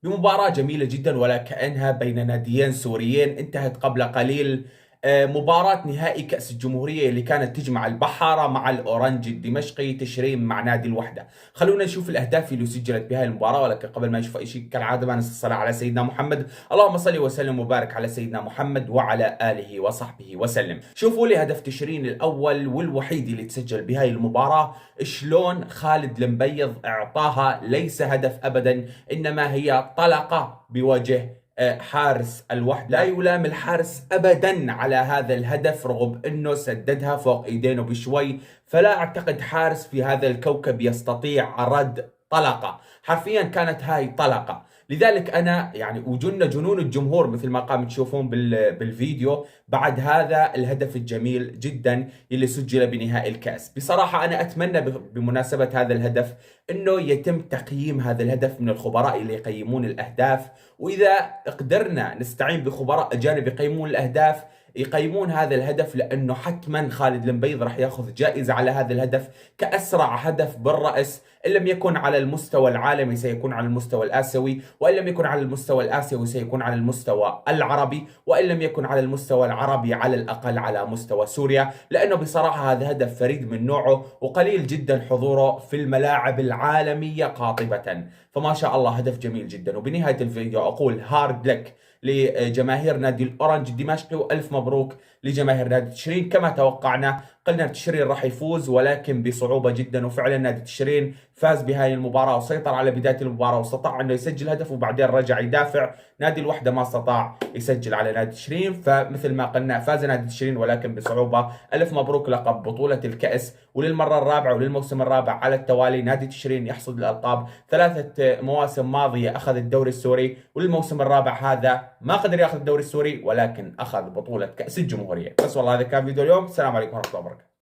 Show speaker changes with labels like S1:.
S1: بمباراة جميلة جدا ولكأنها بين ناديين سوريين انتهت قبل قليل. مباراة نهائي كأس الجمهورية اللي كانت تجمع البحارة مع الأورنج الدمشقي تشرين مع نادي الوحدة. خلونا نشوف الأهداف اللي سجلت بهاي المباراة، ولكن قبل ما نشوف أي شيء كالعادة ما ننسى الصلاة على سيدنا محمد. اللهم صل وسلم وبارك على سيدنا محمد وعلى آله وصحبه وسلم. شوفوا لي هدف تشرين الأول والوحيد اللي تسجل بهاي المباراة، شلون خالد المبيض اعطاها ليس هدف ابدا، انما هي طلقة بوجه حارس الوحدة. لا يلام الحارس ابدا على هذا الهدف رغم انه سددها فوق ايدينه بشوي، فلا اعتقد حارس في هذا الكوكب يستطيع رد طلقة. حرفيا كانت هاي طلقة. لذلك انا يعني وجن جنون الجمهور مثل ما قام تشوفون بالفيديو بعد هذا الهدف الجميل جدا اللي سجل بنهائي الكأس. بصراحة انا اتمنى بمناسبة هذا الهدف انه يتم تقييم هذا الهدف من الخبراء اللي يقيمون الاهداف، واذا قدرنا نستعين بخبراء اجانب يقيمون الاهداف يقيمون هذا الهدف، لانه حتما خالد المبيض راح ياخذ جائزة على هذا الهدف كأسرع هدف بالرأس، ان لم يكن على المستوى العالمي سيكون على المستوى الآسيوي، وان لم يكن على المستوى الآسيوي سيكون على المستوى العربي، وان لم يكن على المستوى العربي على الاقل على مستوى سوريا، لانه بصراحة هذا هدف فريد من نوعه وقليل جدا حضوره في الملاعب العالمية قاطبة. فما شاء الله هدف جميل جدا. وبنهاية الفيديو اقول هارد لك لجماهير نادي الأورنج الدمشقي، وألف مبروك لجماهير نادي تشرين. كما توقعنا قلنا تشرين راح يفوز ولكن بصعوبة جدا، وفعلا نادي تشرين فاز بهاي المباراة وسيطر على بداية المباراة واستطاع انه يسجل هدف وبعدين رجع يدافع. نادي الوحدة ما استطاع يسجل على نادي تشرين، فمثل ما قلنا فاز نادي تشرين ولكن بصعوبة. ألف مبروك لقب بطولة الكأس، وللمرة الرابعة وللموسم الرابع على التوالي نادي تشرين يحصد الألقاب. 3 مواسم ماضية أخذ الدوري السوري، وللموسم الرابع هذا ما قدر ياخذ الدوري السوري ولكن أخذ بطولة كأس الجمهورية. بس والله هذا كان فيديو اليوم. السلام عليكم ورحمة الله وبركاته.